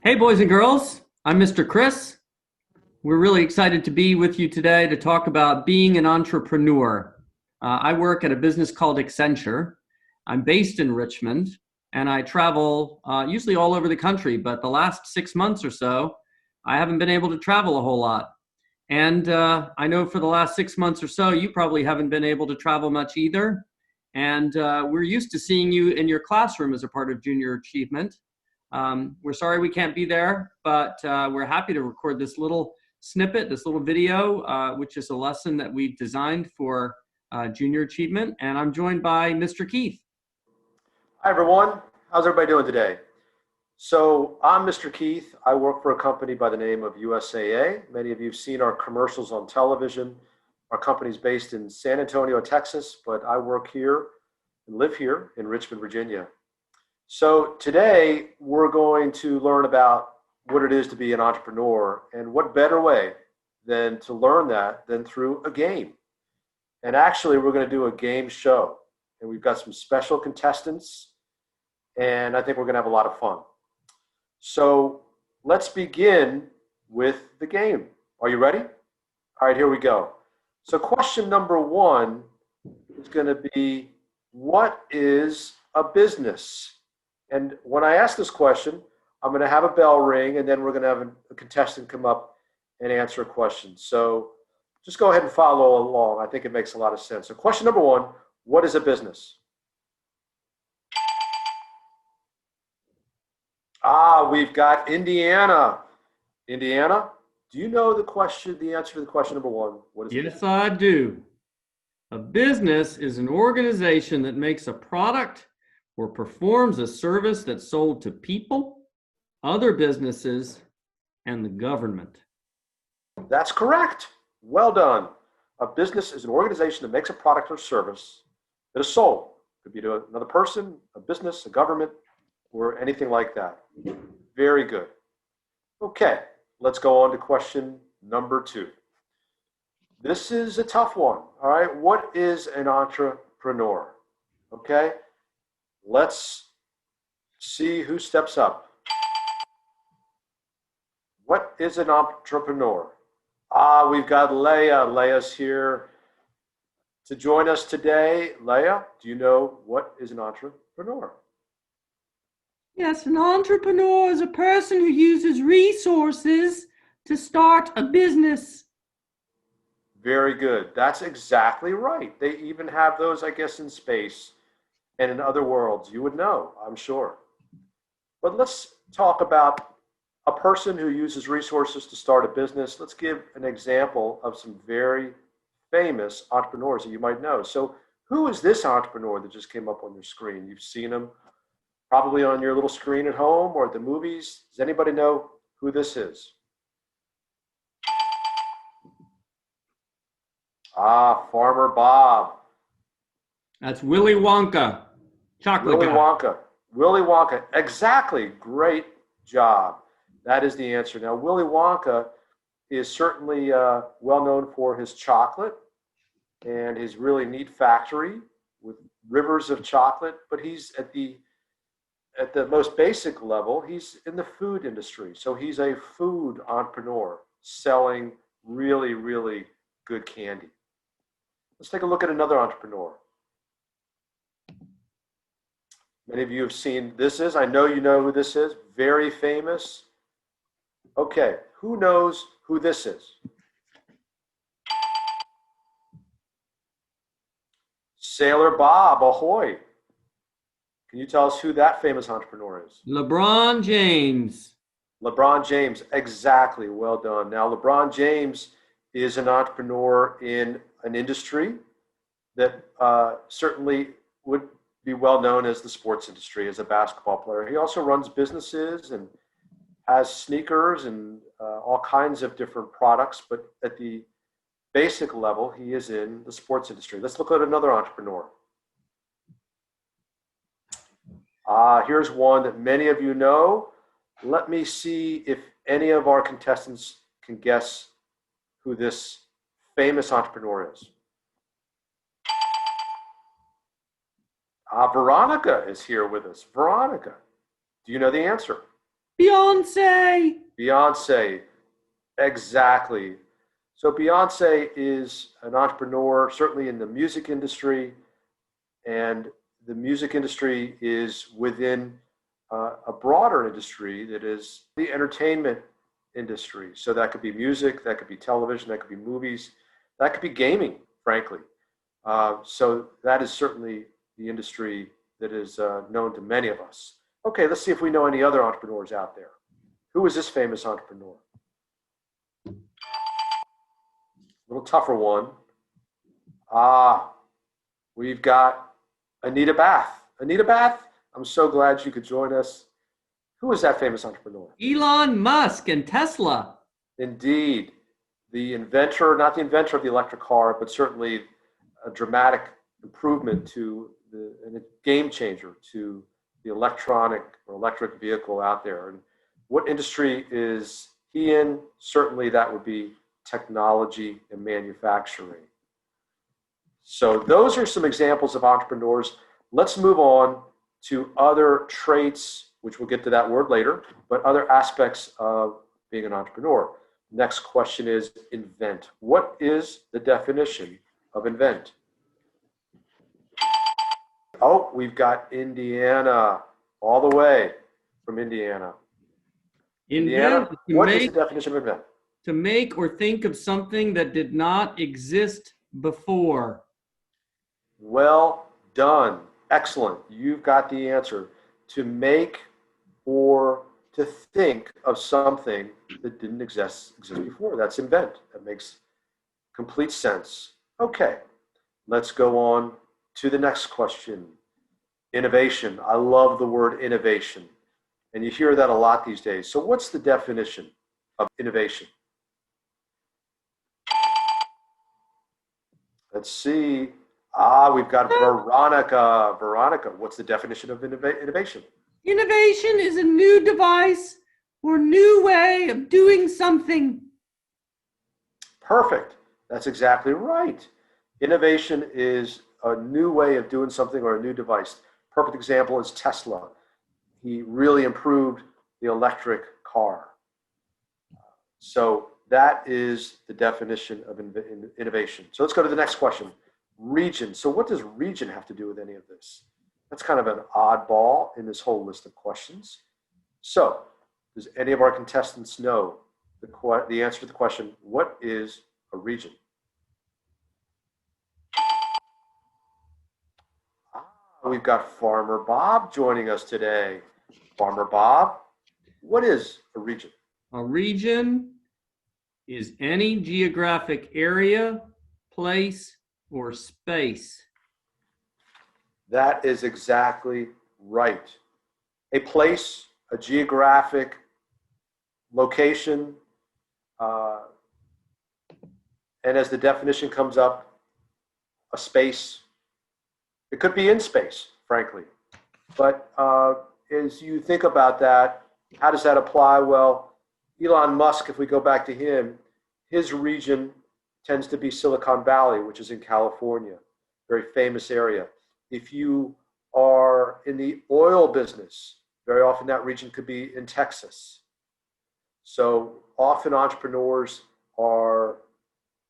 Hey, boys and girls, I'm Mr. Chris. We're really excited to be with you today to talk about being an entrepreneur. I work at a business called Accenture. I'm based in Richmond and I travel usually all over the country, but the last 6 months or so, I haven't been able to travel a whole lot. And I know for the last 6 months or so, you probably haven't been able to travel much either. And we're used to seeing you in your classroom as a part of Junior Achievement. We're sorry we can't be there, but we're happy to record this little snippet, this little video, which is a lesson that we've designed for Junior Achievement. And I'm joined by Mr. Keith. Hi, everyone. How's everybody doing today? So I'm Mr. Keith. I work for a company by the name of USAA. Many of you have seen our commercials on television. Our company is based in San Antonio, Texas, but I work here and live here in Richmond, Virginia. So today we're going to learn about what it is to be an entrepreneur, and what better way than to learn that than through a game. And actually we're going to do a game show, and we've got some special contestants, and I think we're going to have a lot of fun. So let's begin with the game. Are you ready? All right, here we go. So question number one is going to be, what is a business? And when I ask this question, I'm going to have a bell ring, and then we're going to have a contestant come up and answer a question. So just go ahead and follow along. I think it makes a lot of sense. So question number one, what is a business? We've got Indiana. Indiana, do you know the answer to the question number one? What is Yes, business? I do. A business is an organization that makes a product or performs a service that's sold to people, other businesses, and the government. That's correct. Well done. A business is an organization that makes a product or service that is sold. It could be to another person, a business, a government, or anything like that. Very good. Okay, let's go on to question number two. This is a tough one. All right, what is an entrepreneur? Okay, let's see who steps up. What is an entrepreneur? We've got Leah. Leah's here to join us today. Leah, do you know what is an entrepreneur? Yes, an entrepreneur is a person who uses resources to start a business. Very good. That's exactly right. They even have those, I guess, in space and in other worlds. You would know, I'm sure. But let's talk about a person who uses resources to start a business. Let's give an example of some very famous entrepreneurs that you might know. So who is this entrepreneur that just came up on your screen? You've seen him probably on your little screen at home or at the movies. Does anybody know who this is? Farmer Bob. That's Willy Wonka, chocolate Willy guy. Wonka. Willy Wonka. Exactly. Great job. That is the answer. Now, Willy Wonka is certainly well known for his chocolate and his really neat factory with rivers of chocolate, but he's at the most basic level, he's in the food industry. So he's a food entrepreneur selling really, really good candy. Let's take a look at another entrepreneur. Many of you have seen this is. I know you know who this is. Very famous. Okay, who knows who this is? Sailor Bob, ahoy. Can you tell us who that famous entrepreneur is? LeBron James. LeBron James, exactly. Well done. Now, LeBron James is an entrepreneur in an industry that certainly would be well known as the sports industry, as a basketball player. He also runs businesses and has sneakers and all kinds of different products, but at the basic level, he is in the sports industry. Let's look at another entrepreneur. Here's one that many of you know. Let me see if any of our contestants can guess who this famous entrepreneur is. Veronica is here with us. Veronica, do you know the answer? Beyonce. Beyonce, exactly. So Beyonce is an entrepreneur, certainly in the music industry, and the music industry is within a broader industry that is the entertainment industry. So that could be music, that could be television, that could be movies, that could be gaming, frankly. So that is certainly the industry that is known to many of us. Okay, let's see if we know any other entrepreneurs out there. Who is this famous entrepreneur? A little tougher one. Ah, we've got Anita Bath. Anita Bath, I'm so glad you could join us. Who is that famous entrepreneur? Elon Musk and Tesla. Indeed, the inventor, not the inventor of the electric car, but certainly a dramatic improvement to and a game changer to the electronic or electric vehicle out there. And what industry is he in? Certainly that would be technology and manufacturing. So those are some examples of entrepreneurs. Let's move on to other traits, which we'll get to that word later, but other aspects of being an entrepreneur. Next question is invent. What is the definition of invent? Oh, we've got Indiana, all the way from Indiana. Indiana, Invent is what is the definition of invent? to make or think of something that did not exist before. Well done. Excellent. You've got the answer. To make or to think of something that didn't exist before. That's invent. That makes complete sense. Okay, let's go on to the next question. Innovation. I love the word innovation. And you hear that a lot these days. So what's the definition of innovation? Let's see. We've got Veronica. Veronica, what's the definition of innovation? Innovation is a new device or new way of doing something. Perfect. That's exactly right. Innovation is a new way of doing something or a new device. Perfect example is Tesla. He really improved the electric car. So that is the definition of innovation. So let's go to the next question. Region. So what does region have to do with any of this? That's kind of an oddball in this whole list of questions. So does any of our contestants know the answer to the question, what is a region? We've got Farmer Bob joining us today. Farmer Bob, what is a region? A region is any geographic area, place, or space. That is exactly right. A place, a geographic location, and as the definition comes up, a space. It could be in space, frankly. But as you think about that, how does that apply? Well, Elon Musk, if we go back to him, his region tends to be Silicon Valley, which is in California, very famous area. If you are in the oil business, very often that region could be in Texas. So often entrepreneurs are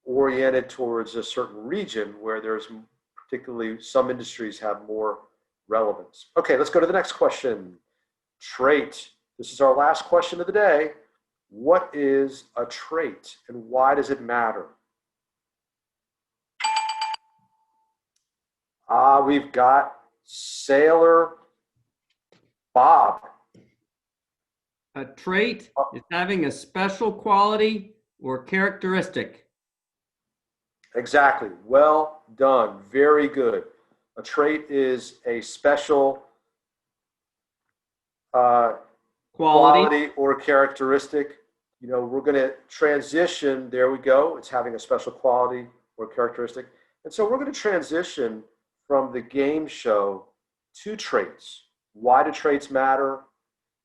oriented towards a certain region where there's particularly some industries have more relevance. Okay, let's go to the next question. Trait. This is our last question of the day. What is a trait and why does it matter? We've got Sailor Bob. A trait is having a special quality or characteristic. Exactly. Well done. Very good. A trait is a special quality or characteristic. You know, we're going to transition. There we go. It's having a special quality or characteristic. And so we're going to transition from the game show to traits. Why do traits matter?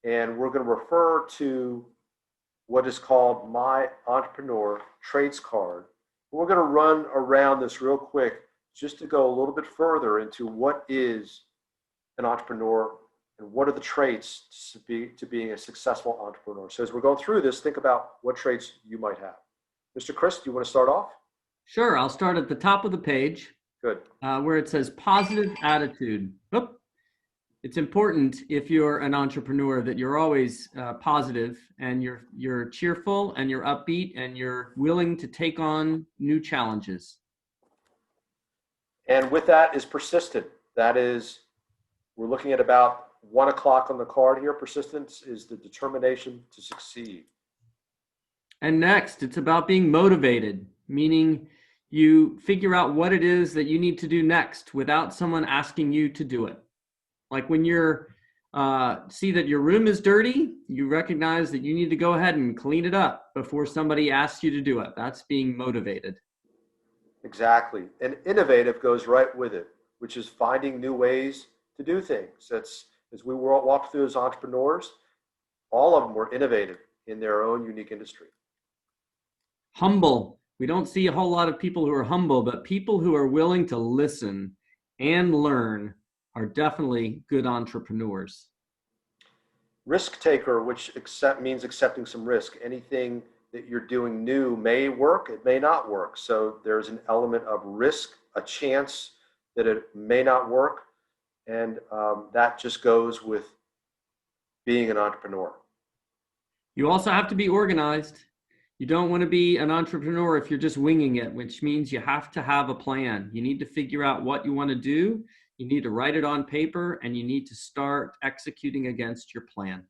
And we're going to refer to what is called my entrepreneur traits card. We're going to run around this real quick just to go a little bit further into what is an entrepreneur and what are the traits to being a successful entrepreneur. So as we're going through this, think about what traits you might have. Mr. Chris, do you want to start off? Sure, I'll start at the top of the page Good. where it says positive attitude. Oop. It's important if you're an entrepreneur that you're always positive and you're cheerful and you're upbeat and you're willing to take on new challenges. And with that is persistent. That is, we're looking at about 1 o'clock on the card here. Persistence is the determination to succeed. And next, it's about being motivated, meaning you figure out what it is that you need to do next without someone asking you to do it. Like when you're see that your room is dirty, you recognize that you need to go ahead and clean it up before somebody asks you to do it. That's being motivated. Exactly. And innovative goes right with it, which is finding new ways to do things. That's, as we walked through as entrepreneurs, all of them were innovative in their own unique industry. Humble. We don't see a whole lot of people who are humble, but people who are willing to listen and learn are definitely good entrepreneurs. Risk taker, which means accepting some risk. Anything that you're doing new may work, it may not work. So there's an element of risk, a chance that it may not work. And that just goes with being an entrepreneur. You also have to be organized. You don't want to be an entrepreneur if you're just winging it, which means you have to have a plan. You need to figure out what you want to do. You need to write it on paper, and you need to start executing against your plan.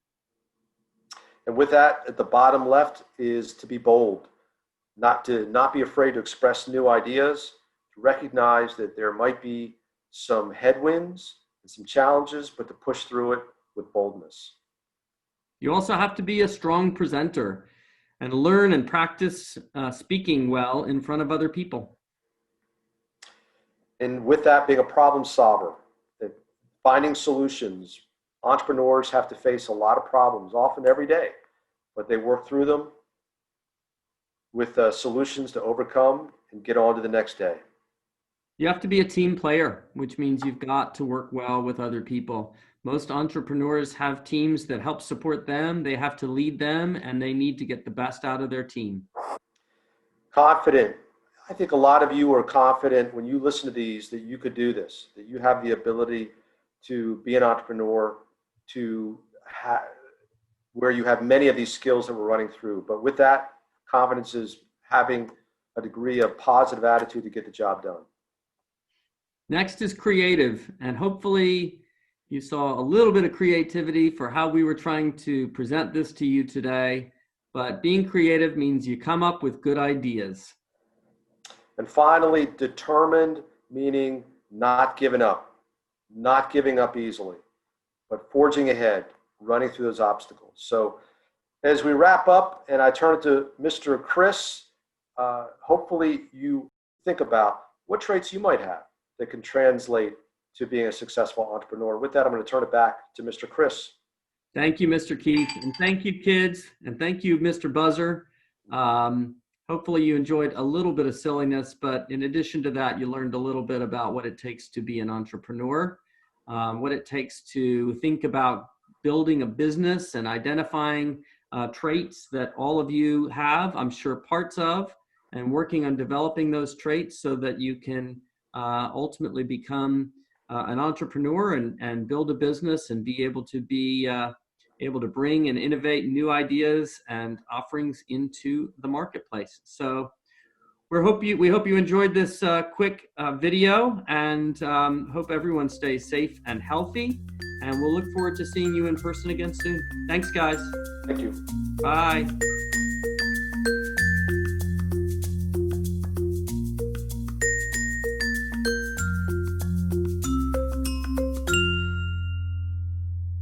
And with that, at the bottom left is to be bold, not be afraid to express new ideas, to recognize that there might be some headwinds and some challenges, but to push through it with boldness. You also have to be a strong presenter and learn and practice speaking well in front of other people. And with that, being a problem solver, finding solutions. Entrepreneurs have to face a lot of problems, often every day, but they work through them with solutions to overcome and get on to the next day. You have to be a team player, which means you've got to work well with other people. Most entrepreneurs have teams that help support them. They have to lead them, and they need to get the best out of their team. Confident. I think a lot of you are confident when you listen to these that you could do this, that you have the ability to be an entrepreneur, where you have many of these skills that we're running through. But with that, confidence is having a degree of positive attitude to get the job done. Next is creative, and hopefully you saw a little bit of creativity for how we were trying to present this to you today. But being creative means you come up with good ideas. And finally, determined, meaning not giving up easily, but forging ahead, running through those obstacles. So as we wrap up and I turn it to Mr. Chris, hopefully you think about what traits you might have that can translate to being a successful entrepreneur. With that, I'm going to turn it back to Mr. Chris. Thank you, Mr. Keith, and thank you, kids, and thank you, Mr. Buzzer. Hopefully you enjoyed a little bit of silliness, but in addition to that, you learned a little bit about what it takes to be an entrepreneur, what it takes to think about building a business and identifying traits that all of you have, I'm sure parts of, and working on developing those traits so that you can ultimately become an entrepreneur and build a business and be able to bring and innovate new ideas and offerings into the marketplace. So we hope you enjoyed this quick video, and hope everyone stays safe and healthy. And we'll look forward to seeing you in person again soon. Thanks, guys. Thank you. Bye.